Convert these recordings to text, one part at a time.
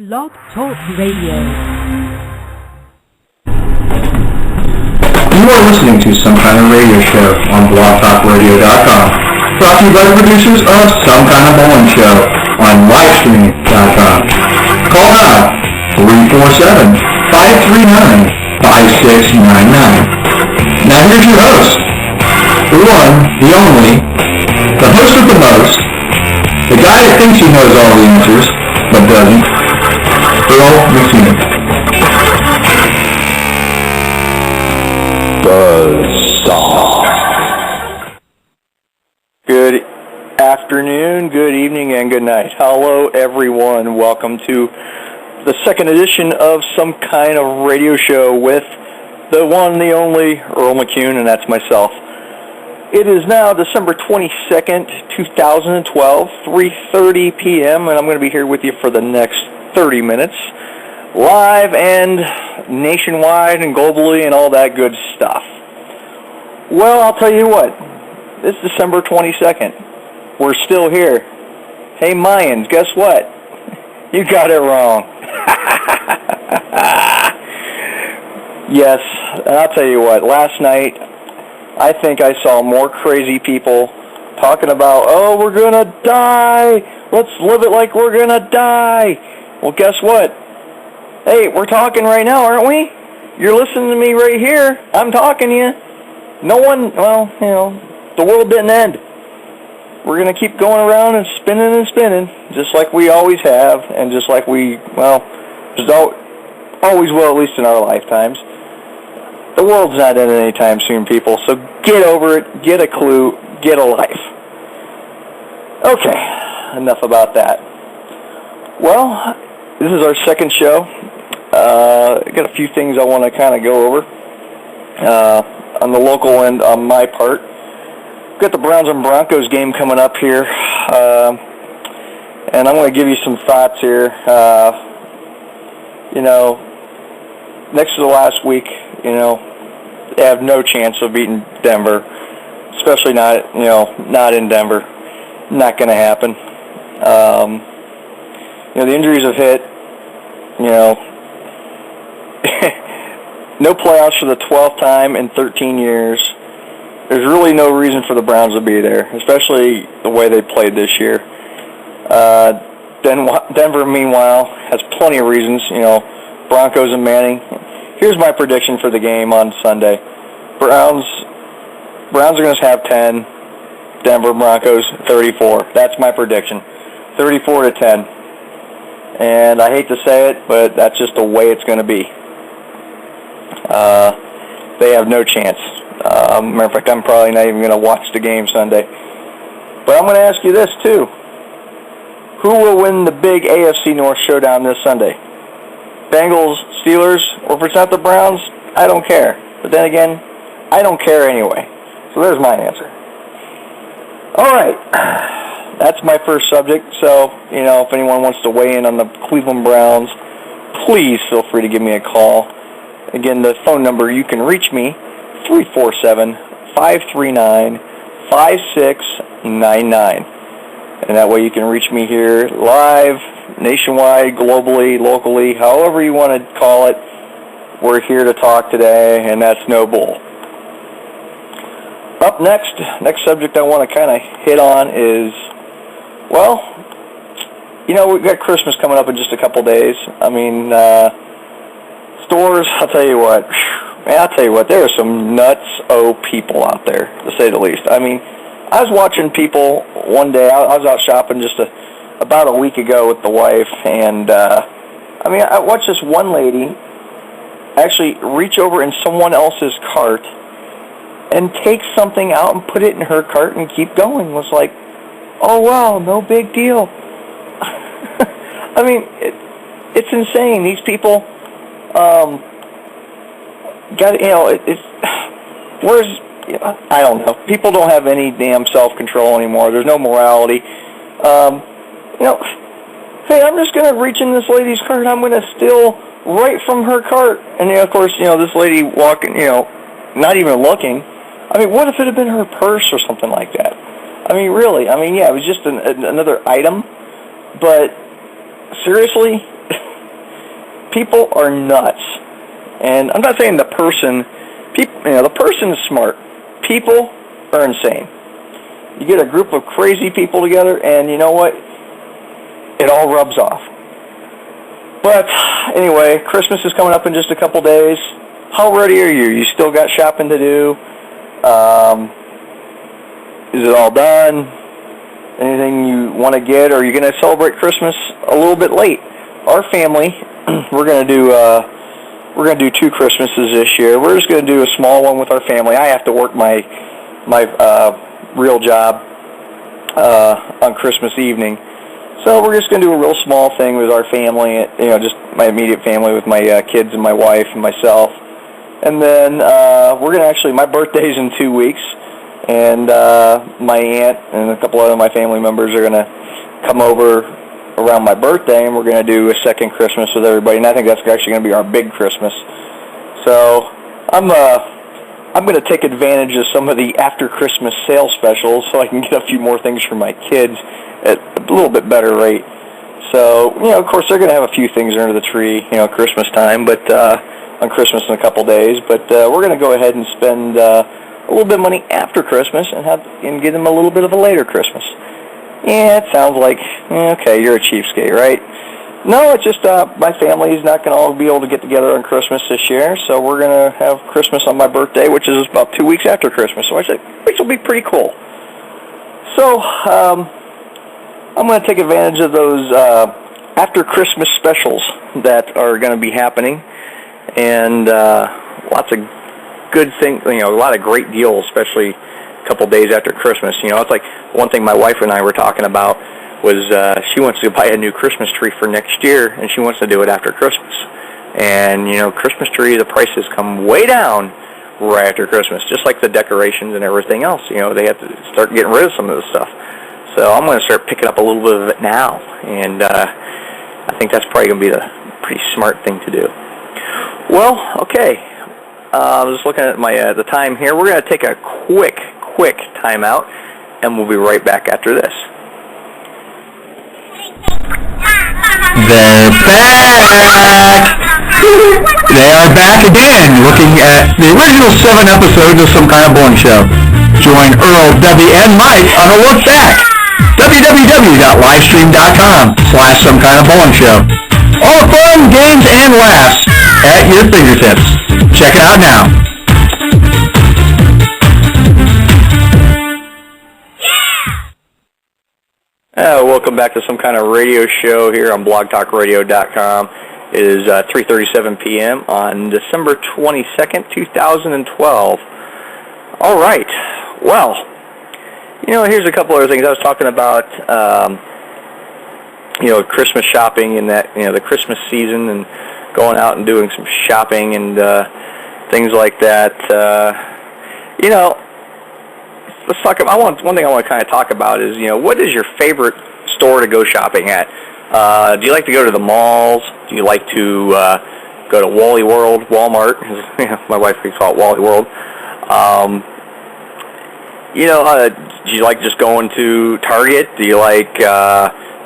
Blog Talk Radio. You are listening to Some Kind of Radio Show on blogtalkradio.com. Brought to you by the producers of Some Kind of Bowling Show on livestream.com. Call now 347-539-5699. Now here's your host, the one, the only, the host with the most, the guy that thinks he knows all the answers, but doesn't, Earl McCune. Good afternoon, good evening, and good night. Hello, everyone. Welcome to the second edition of Some Kind of Radio Show with the one, the only, Earl McCune, and that's myself. It is now December 22nd, 2012, 3:30 p.m., and I'm going to be here with you for the next 30 minutes, live and nationwide and globally and all that good stuff. Well, I'll tell you what, it's December 22nd. We're still here. Hey, Mayans, guess what? You got it wrong. Yes, and I'll tell you what, last night, I think I saw more crazy people talking about, oh, we're going to die. Let's live it like we're going to die. Well, guess what? Hey, we're talking right now, aren't we? You're listening to me right here. I'm talking to you. No one, well, you know, the world didn't end. We're going to keep going around and spinning, just like we always have, and just like we, well, just always will, at least in our lifetimes. The world's not ending anytime soon, people, so get over it, get a clue, get a life. Okay, enough about that. Well, this is our second show. I got a few things I want to kind of go over. On the local end, on my part, got the Browns and Broncos game coming up here, and I'm going to give you some thoughts here. You know, next to the last week, you know, they have no chance of beating Denver, especially not in Denver. Not going to happen. You know, the injuries have hit. You know, no playoffs for the 12th time in 13 years. There's really no reason for the Browns to be there, especially the way they played this year. Denver, meanwhile, has plenty of reasons. You know, Broncos and Manning. Here's my prediction for the game on Sunday. Browns are going to have 10. Denver Broncos 34. That's my prediction. 34-10. And I hate to say it, but that's just the way it's going to be. They have no chance. Matter of fact, I'm probably not even going to watch the game Sunday. But I'm going to ask you this, too. Who will win the big AFC North showdown this Sunday? Bengals, Steelers, or if it's not the Browns, I don't care. But then again, I don't care anyway. So there's my answer. All right. That's my first subject. So, you know, if anyone wants to weigh in on the Cleveland Browns, please feel free to give me a call. Again, the phone number, you can reach me, 347-539-5699. And that way you can reach me here live, nationwide, globally, locally, however you want to call it. We're here to talk today, and that's no bull. Up next subject I want to kind of hit on is, well, you know, we've got Christmas coming up in just a couple days. I mean, stores, I'll tell you what, there are some nuts-o people out there, to say the least. I mean, I was watching people one day, I was out shopping just about a week ago with the wife, and, I mean, I watched this one lady actually reach over in someone else's cart and take something out and put it in her cart and keep going. It was like, oh, wow, no big deal. I mean, it's insane. These people, I don't know. People don't have any damn self-control anymore. There's no morality. You know, hey, I'm just going to reach in this lady's cart. I'm going to steal right from her cart. And, you know, of course, you know, this lady walking, you know, not even looking. I mean, what if it had been her purse or something like that? I mean, really. I mean, yeah, it was just another item. But seriously, people are nuts. And I'm not saying the person is smart. People are insane. You get a group of crazy people together, and you know what? It all rubs off. But anyway, Christmas is coming up in just a couple days. How ready are you? You still got shopping to do? Is it all done? Anything you want to get? Or are you going to celebrate Christmas a little bit late? Our family, we're going to do 2 Christmases this year. We're just going to do a small one with our family. I have to work my real job on Christmas evening. So we're just going to do a real small thing with our family, just my immediate family with my kids and my wife and myself. And then we're going to my birthday's in 2 weeks, and my aunt and a couple other my family members are going to come over around my birthday, and we're going to do a second Christmas with everybody. And I think that's actually going to be our big Christmas. So I'm going to take advantage of some of the after Christmas sales specials so I can get a few more things for my kids at a little bit better rate. So, of course, they're going to have a few things under the tree, Christmas time, but on Christmas in a couple days. But we're going to go ahead and spend a little bit of money after Christmas and give them a little bit of a later Christmas. Yeah, it sounds like, okay, you're a cheapskate, right? No, it's just my family's not going to all be able to get together on Christmas this year, so we're going to have Christmas on my birthday, which is about 2 weeks after Christmas, which will be pretty cool. So, I'm going to take advantage of those after Christmas specials that are going to be happening, and lots of good things, a lot of great deals, especially a couple days after Christmas. It's like one thing my wife and I were talking about was she wants to buy a new Christmas tree for next year, and she wants to do it after Christmas. And, Christmas tree, the prices come way down right after Christmas, just like the decorations and everything else. They have to start getting rid of some of this stuff. So I'm going to start picking up a little bit of it now, and I think that's probably going to be the pretty smart thing to do. Well, okay. I was looking at the time here. We're going to take a quick time out, and we'll be right back after this. They're back! They are back again, looking at the original 7 episodes of Some Kind of Bowling Show. Join Earl, Debbie, and Mike on a look back. www.livestream.com/somekindofbowlingshow. All the fun, games, and laughs at your fingertips. Check it out now. Welcome back to Some Kind of Radio Show here on blogtalkradio.com. It is 3:37 p.m. on December 22nd, 2012. All right. Well, here's a couple other things. I was talking about, Christmas shopping and that, the Christmas season and going out and doing some shopping and things like that. Let's talk about, one thing I want to kind of talk about is, what is your favorite store to go shopping at? Do you like to go to the malls? Do you like to go to Wally World, Walmart? My wife would call it Wally World. Do you like just going to Target? Do you like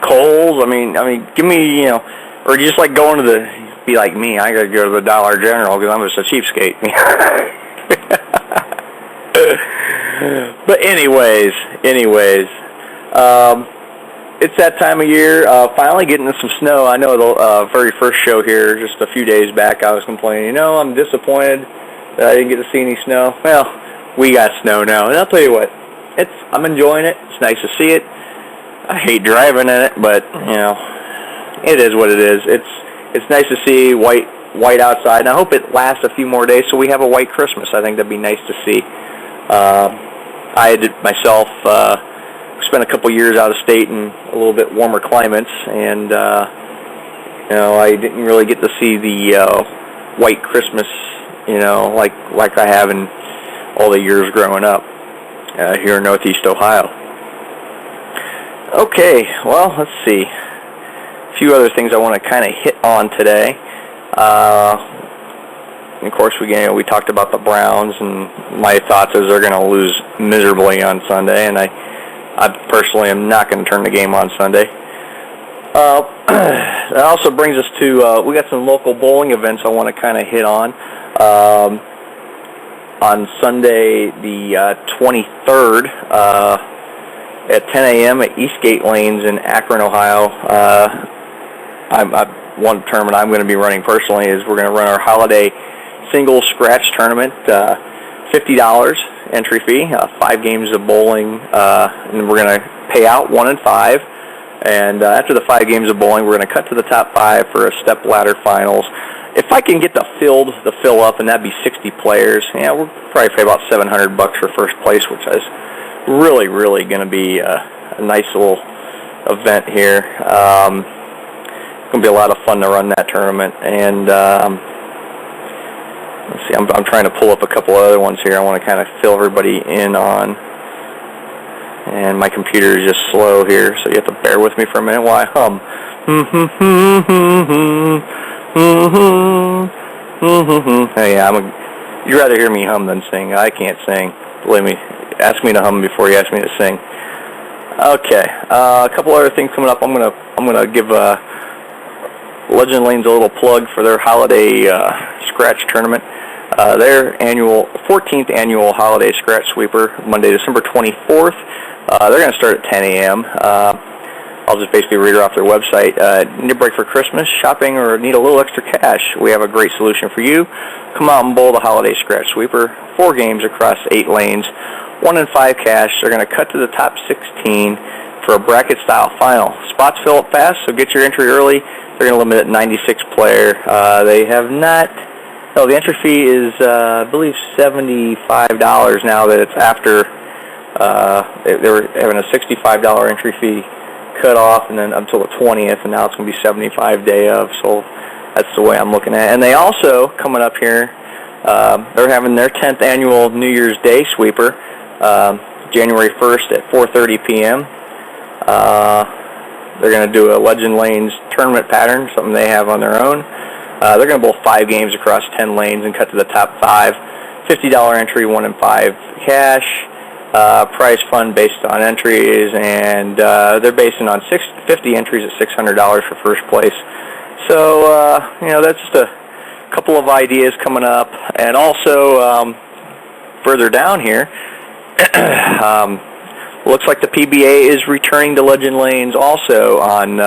Kohl's? I mean, give me, or do you just like going to be like me, I gotta go to the Dollar General because I'm just a cheapskate. But anyways, it's that time of year, finally getting some snow. I know the very first show here, just a few days back, I was complaining, I'm disappointed that I didn't get to see any snow. Well, we got snow now, and I'll tell you what, I'm enjoying it. It's nice to see it. I hate driving in it, but, it is what it is. It's nice to see white outside, and I hope it lasts a few more days so we have a white Christmas. I think that'd be nice to see. I did myself spent a couple years out of state in a little bit warmer climates, and I didn't really get to see the white Christmas, like I have in all the years growing up here in Northeast Ohio. Okay, well, let's see. A few other things I want to kind of hit on today. Of course, we talked about the Browns, and my thoughts is they're going to lose miserably on Sunday, and I personally am not going to turn the game on Sunday. That also brings us to, we got some local bowling events I want to kind of hit on. On Sunday, the 23rd, at 10 a.m. at Eastgate Lanes in Akron, Ohio. One tournament I'm going to be running personally is we're going to run our holiday single scratch tournament, $50 entry fee, 5 games of bowling, and we're going to pay out 1 and 5. And after the 5 games of bowling, we're going to cut to the top 5 for a step ladder finals. If I can get the fill up, and that'd be 60 players, yeah, we'll probably pay about $700 for first place, which is really, really going to be a nice little event here. It's going to be a lot of fun to run that tournament. And let's see, I'm trying to pull up a couple other ones here I want to kind of fill everybody in on. And my computer is just slow here, so you have to bear with me for a minute while I hum. Hey, you'd rather hear me hum than sing. I can't sing. Believe me. Ask me to hum before you ask me to sing. Okay, a couple other things coming up. I'm gonna give Legend Lanes a little plug for their holiday scratch tournament. Their 14th annual holiday scratch sweeper, Monday, December 24th. They're going to start at 10 a.m. I'll just basically read her off their website. Need a break for Christmas, shopping, or need a little extra cash? We have a great solution for you. Come out and bowl the holiday scratch sweeper. 4 games across 8 lanes, 1 and 5 cash. They're going to cut to the top 16 for a bracket-style final. Spots fill up fast, so get your entry early. They're going to limit it 96 player. They have not... Oh, the entry fee is, I believe, $75 now that it's after... they were having a $65 entry fee cut off, and then until the 20th, and now it's going to be 75 day of, so that's the way I'm looking at it. And they also, coming up here, they're having their 10th annual New Year's Day sweeper, January 1st at 4:30 p.m. They're going to do a Legend Lanes tournament pattern, something they have on their own. They're going to bowl 5 games across 10 lanes and cut to the top 5. $50 entry, 1 and 5 cash. Prize fund based on entries, and they're basing on 50 entries at $600 for first place. So, that's just a couple of ideas coming up. And also, further down here, looks like the PBA is returning to Legend Lanes also on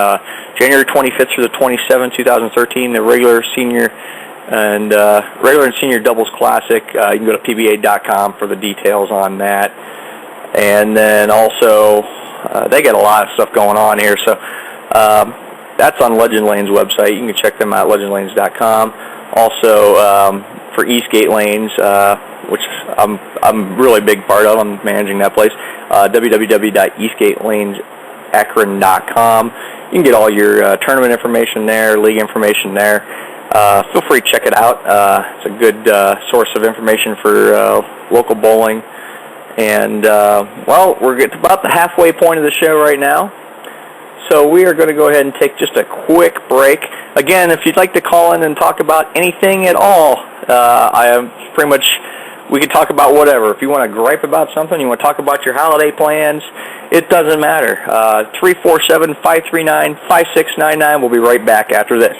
January 25th through the 27th, 2013, the regular and senior doubles classic. You can go to pba.com for the details on that. And then also, they got a lot of stuff going on here. So that's on Legend Lanes website. You can check them out, legendlanes.com. Also, for Eastgate Lanes, which I'm a really big part of. I'm managing that place. www.eastgatelanesakron.com. You can get all your tournament information there, league information there. Feel free to check it out. It's a good source of information for local bowling. And, we're getting about the halfway point of the show right now. So we are going to go ahead and take just a quick break. Again, if you'd like to call in and talk about anything at all, I am pretty much, we can talk about whatever. If you want to gripe about something, you want to talk about your holiday plans, it doesn't matter. 347-539-5699. We'll be right back after this.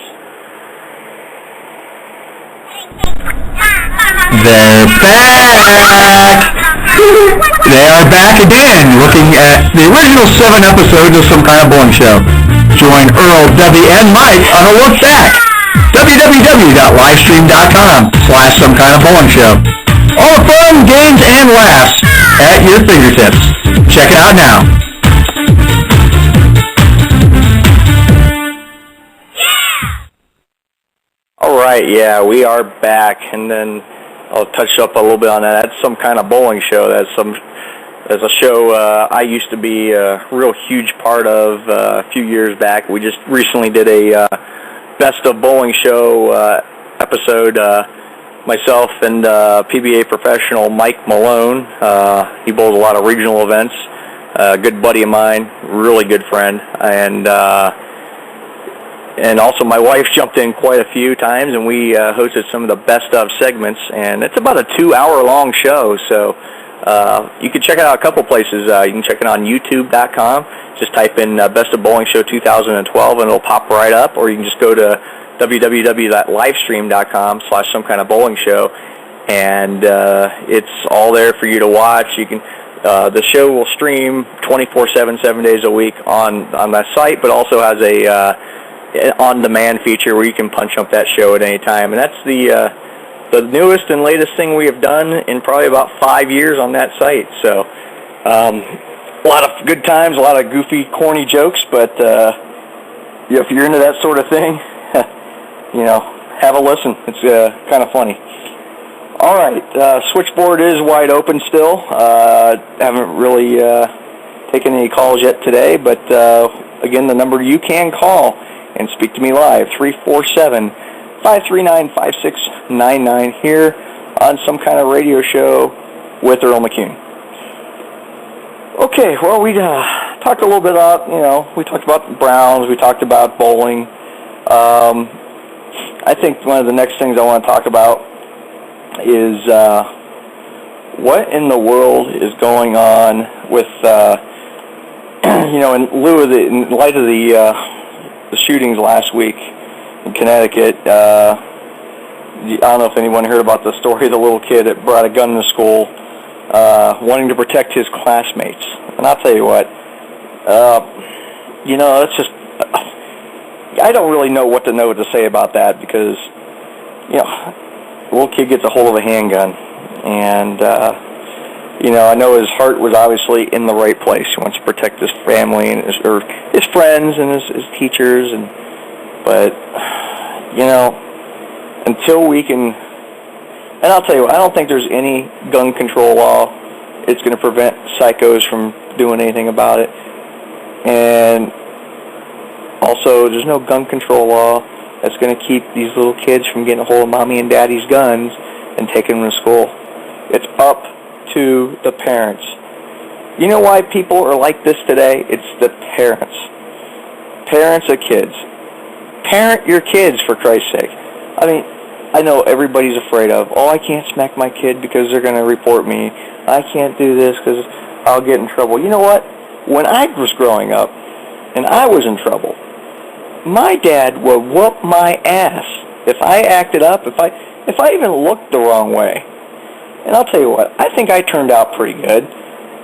They're back! They are back again, looking at the original 7 episodes of Some Kind of Bowling Show. Join Earl, Debbie, and Mike on a look back. www.livestream.com/somekindofbowlingshow. All the fun, games, and laughs at your fingertips. Check it out now. All right, yeah, we are back, and then I'll touch up a little bit on that. That's Some Kind of Bowling Show. That's a show I used to be a real huge part of a few years back. We just recently did a Best of Bowling Show episode. Myself and PBA professional Mike Malone. He bowls a lot of regional events. A good buddy of mine, really good friend, and also my wife jumped in quite a few times, and we hosted some of the best of segments, and it's about a 2-hour long show, so You can check it out a couple places. You can check it on YouTube.com. Just type in Best of Bowling Show 2012 and it'll pop right up. Or you can just go to www.livestream.com/somekindofbowlingshow and it's all there for you to watch. You can the show will stream 24/7, 7 days a week on that site, but also has a on-demand feature where you can punch up that show at any time. And that's the newest and latest thing we have done in probably about 5 years on that site. So a lot of good times, a lot of goofy, corny jokes, but if you're into that sort of thing, have a listen. It's kind of funny. All right, switchboard is wide open still. Haven't really taken any calls yet today, but again, the number you can call and speak to me live, 347-539-5699 here on Some Kind of Radio Show with Earl McCune. Okay, well, we talked a little bit about, we talked about the Browns, we talked about bowling. I think one of the next things I want to talk about is what in the world is going on with, in light of the shootings last week in Connecticut. I don't know if anyone heard about the story of the little kid that brought a gun to school, wanting to protect his classmates. And I'll tell you what, it's just, I don't really know what to say about that because, the little kid gets a hold of a handgun, and I know his heart was obviously in the right place. He wants to protect his family and his friends and his teachers, but until we can, and I'll tell you what, I don't think there's any gun control law. It's going to prevent psychos from doing anything about it, and also there's no gun control law that's going to keep these little kids from getting a hold of mommy and daddy's guns and taking them to school. It's up to the parents. You know why people are like this today? It's the parents. Parents of kids. Parent your kids, for Christ's sake. I mean, I know everybody's afraid of, I can't smack my kid because they're going to report me. I can't do this because I'll get in trouble. You know what? When I was growing up and I was in trouble, my dad would whoop my ass if I acted up, if I even looked the wrong way. And I'll tell you what, I think I turned out pretty good.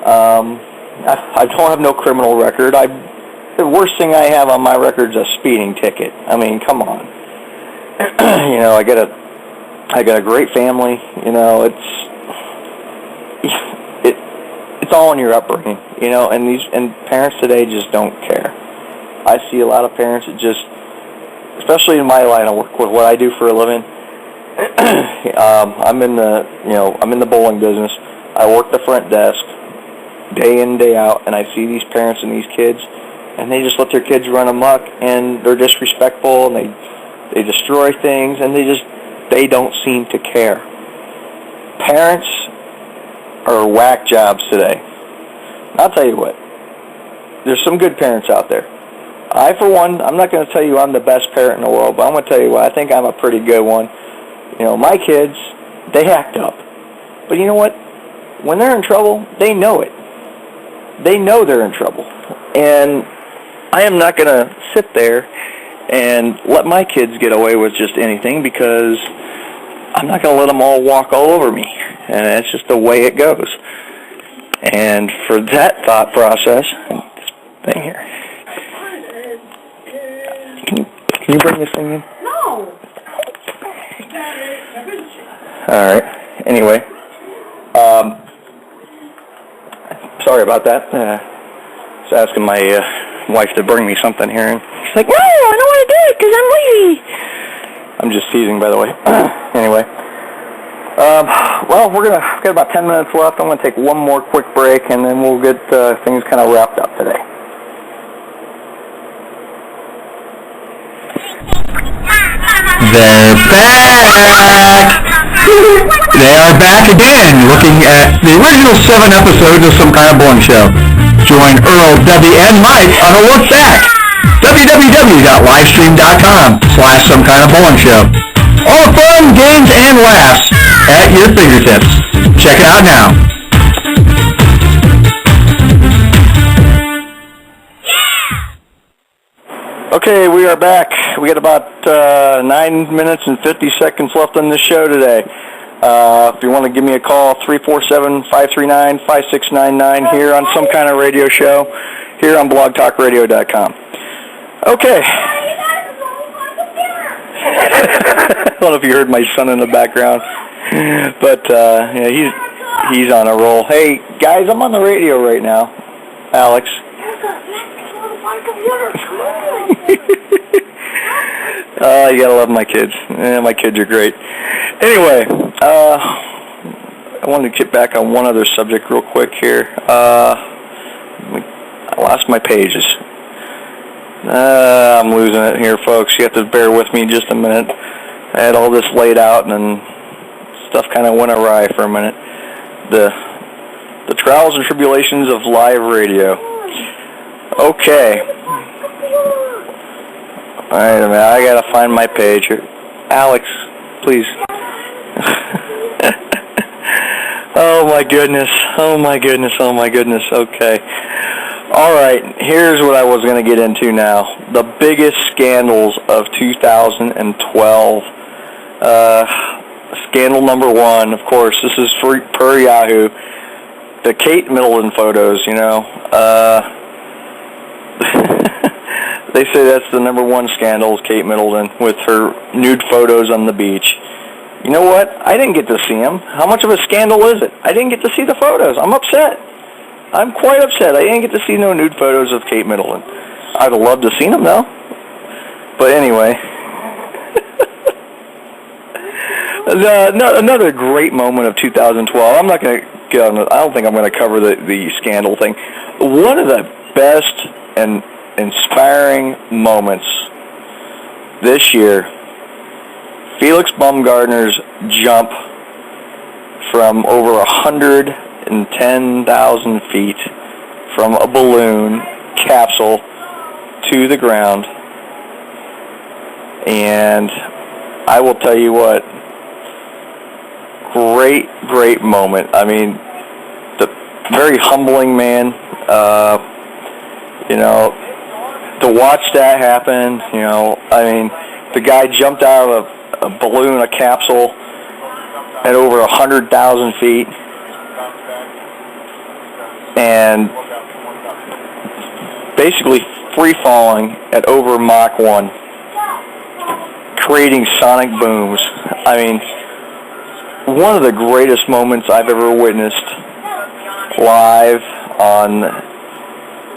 I don't have no criminal record. The worst thing I have on my record is a speeding ticket. I mean, come on. I got a great family. It's all in your upbringing. And parents today just don't care. I see a lot of parents that just, especially in my line of work with what I do for a living. I'm in the bowling business. I work the front desk day in, day out, and I see these parents and these kids, and they just let their kids run amok, and they're disrespectful, and they destroy things, and they don't seem to care. Parents are whack jobs today. I'll tell you what, there's some good parents out there. I, for one, I'm not going to tell you I'm the best parent in the world, but I'm going to tell you what, I think I'm a pretty good one. My kids, they act up. But you know what? When they're in trouble, they know it. They know they're in trouble. And I am not going to sit there and let my kids get away with just anything because I'm not going to let them all walk all over me. And that's just the way it goes. And for that thought process, this thing here. Can you bring this thing in? No. All right. Anyway, sorry about that. I was asking my wife to bring me something here, and she's like, "No, I don't want to do it because I'm lazy." I'm just teasing, by the way. Anyway, well, we've got about 10 minutes left. I'm going to take one more quick break, and then we'll get things kind of wrapped up today. They're back! They are back again, looking at the original 7 episodes of Some Kind of Bowling Show. Join Earl, Debbie, and Mike on a look back. www.livestream.com/somekindofbowlingshow. All fun, games, and laughs at your fingertips. Check it out now. Okay, we are back. We got about 9 minutes and 50 seconds left on this show today. If you want to give me a call, 347-539-5699 here on some kind of radio show here on blogtalkradio.com. Okay. I don't know if you heard my son in the background, but yeah, he's on a roll. Hey, guys, I'm on the radio right now. Alex. You gotta love my kids. My kids are great. Anyway, I wanted to get back on one other subject real quick here. I lost my pages. I'm losing it here, folks. You have to bear with me just a minute. I had all this laid out, and then stuff kind of went awry for a minute. The trials and tribulations of live radio. Okay. All right, a minute. I gotta find my page here. Alex, please. Oh my goodness. Oh my goodness. Oh my goodness. Okay. All right. Here's what I was gonna get into now. The biggest scandals of 2012. Scandal number one, of course. This is per Yahoo. The Kate Middleton photos. You know. They say that's the number one scandal, is Kate Middleton, with her nude photos on the beach. You know what? I didn't get to see them. How much of a scandal is it? I didn't get to see the photos. I'm upset. I'm quite upset. I didn't get to see no nude photos of Kate Middleton. I'd have loved to have seen them, though. But anyway. Another great moment of 2012. I'm not going to get on. I don't think I'm going to cover the scandal thing. One of the best and inspiring moments this year, Felix Baumgartner's jump from over 110,000 feet from a balloon capsule to the ground. And I will tell you what, great moment. I mean, the very humbling man, you know, to watch that happen, you know, I mean, the guy jumped out of a balloon, a capsule, at over 100,000 feet, and basically free-falling at over Mach 1, creating sonic booms. I mean, one of the greatest moments I've ever witnessed live on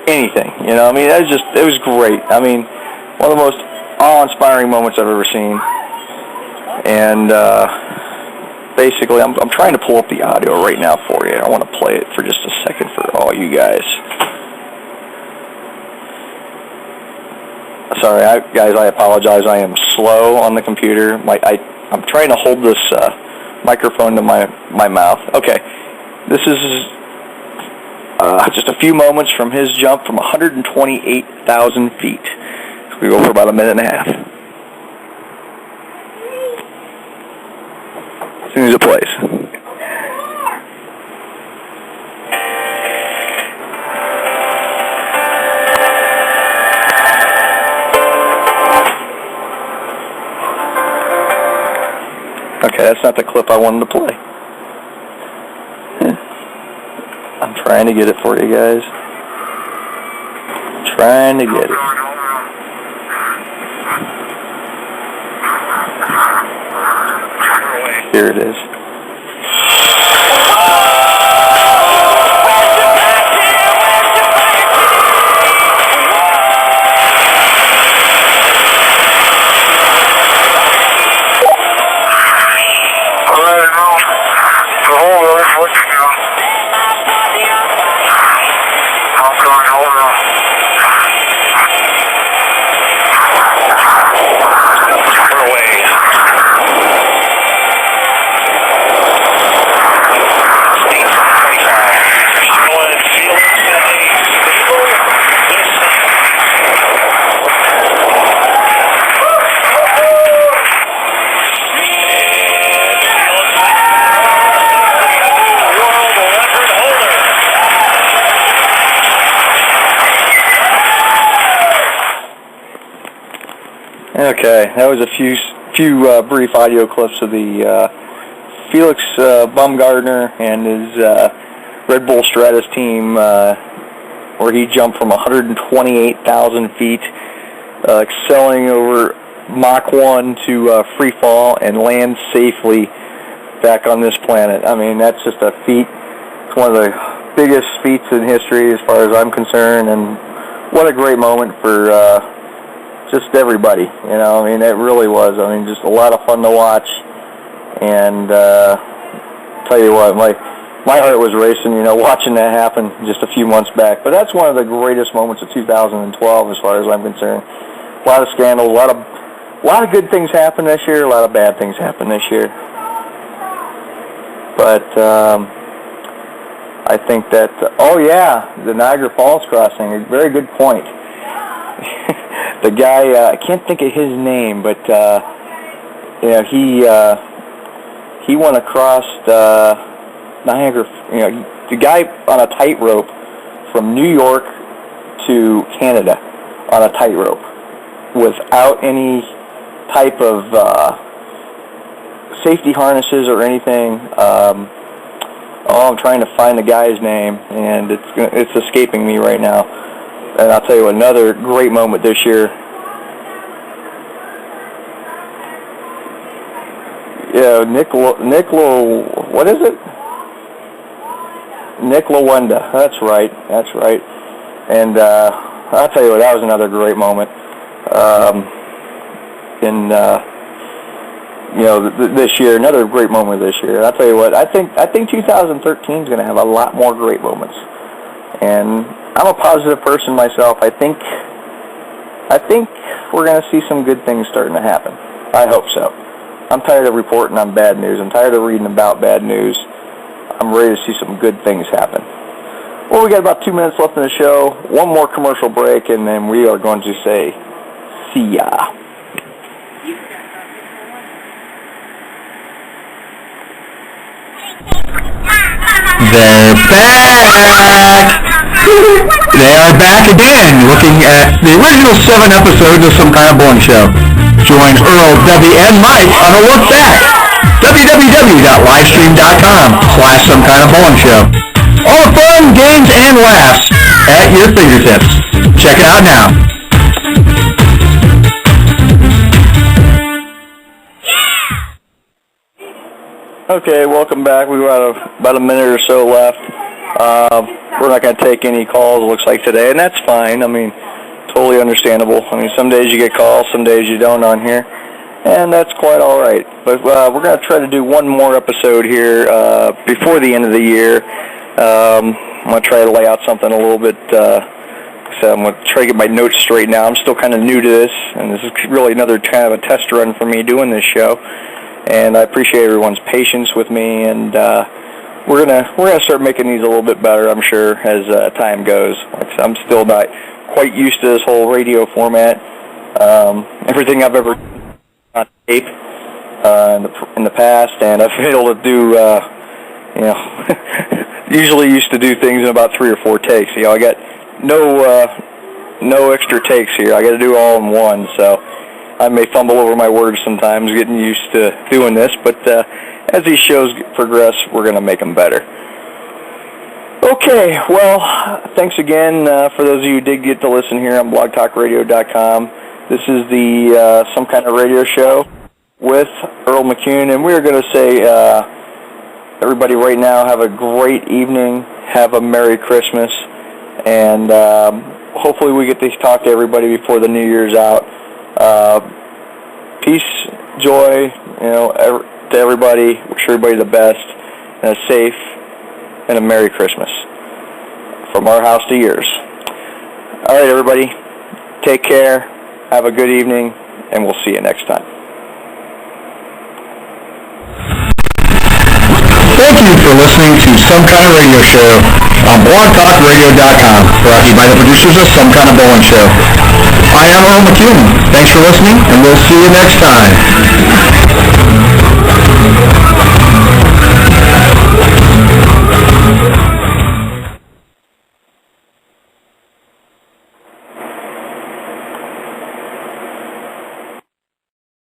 anything, you know. I mean, it was great. I mean, one of the most awe-inspiring moments I've ever seen. And basically, I'm trying to pull up the audio right now for you. I want to play it for just a second for all you guys. Sorry, guys, I apologize. I am slow on the computer. I'm trying to hold this microphone to my mouth. Okay, this is just a few moments from his jump from 128,000 feet. We go for about a minute and a half. As soon as it plays. Okay, that's not the clip I wanted to play. I'm trying to get it for you guys. Trying to get it. Here it is. Okay, that was a few brief audio clips of the Felix Baumgartner and his Red Bull Stratus team, where he jumped from 128,000 feet, excelling over Mach 1 to free fall and land safely back on this planet. I mean, that's just a feat. It's one of the biggest feats in history as far as I'm concerned, and what a great moment for just everybody. You know, I mean, it really was. I mean, just a lot of fun to watch. And tell you what, my heart was racing, you know, watching that happen just a few months back. But that's one of the greatest moments of 2012 as far as I'm concerned. A lot of scandals, a lot of good things happened this year, a lot of bad things happened this year. But I think that, the Niagara Falls crossing, a very good point. The guy, I can't think of his name, but he went across Niagara. You know, the guy on a tightrope from New York to Canada on a tightrope without any type of safety harnesses or anything. I'm trying to find the guy's name, and it's escaping me right now. And I'll tell you another great moment this year. Yeah, Nick what is it? Nick Lawenda. That's right. And I'll tell you what, that was another great moment. This year, another great moment this year. I'll tell you what, I think 2013 is going to have a lot more great moments. And I'm a positive person myself. I think we're going to see some good things starting to happen. I hope so. I'm tired of reporting on bad news. I'm tired of reading about bad news. I'm ready to see some good things happen. Well, we got about 2 minutes left in the show. One more commercial break, and then we are going to say, see ya. They're back! They are back again, looking at the original 7 episodes of Some Kind of Bowling Show. Join Earl, Debbie, and Mike on a look back. www.livestream.com/Some Kind of Bowling Show. All the fun, games, and laughs at your fingertips. Check it out now. Okay, welcome back. We've got about a minute or so left. We're not going to take any calls, it looks like, today, and that's fine. I mean, totally understandable. I mean, some days you get calls, some days you don't on here, and that's quite all right. But we're going to try to do one more episode here before the end of the year. I'm going to try to lay out something a little bit. So I'm going to try to get my notes straight now. I'm still kind of new to this, and this is really another kind of a test run for me doing this show. And I appreciate everyone's patience with me, and we're gonna start making these a little bit better, I'm sure, as time goes. Like I said, I'm still not quite used to this whole radio format. Everything I've ever done on tape in the past, and I've been able to do, usually used to do things in about 3 or 4 takes. You know, I got no extra takes here. I got to do all in one, so I may fumble over my words sometimes, getting used to doing this, but as these shows progress, we're going to make them better. Okay, well, thanks again for those of you who did get to listen here on blogtalkradio.com. This is the Some Kind of Radio Show with Earl McCune, and we're going to say, everybody right now, have a great evening, have a Merry Christmas, and hopefully we get to talk to everybody before the New Year's out. Peace, joy, to everybody. Wish everybody the best, and a safe and a Merry Christmas from our house to yours. All right, everybody, take care. Have a good evening, and we'll see you next time. Thank you for listening to Some Kind of Radio Show on blogtalkradio.com, brought to you by the producers of Some Kind of Bowling Show. I am Earl McCune. Thanks for listening, and we'll see you next time.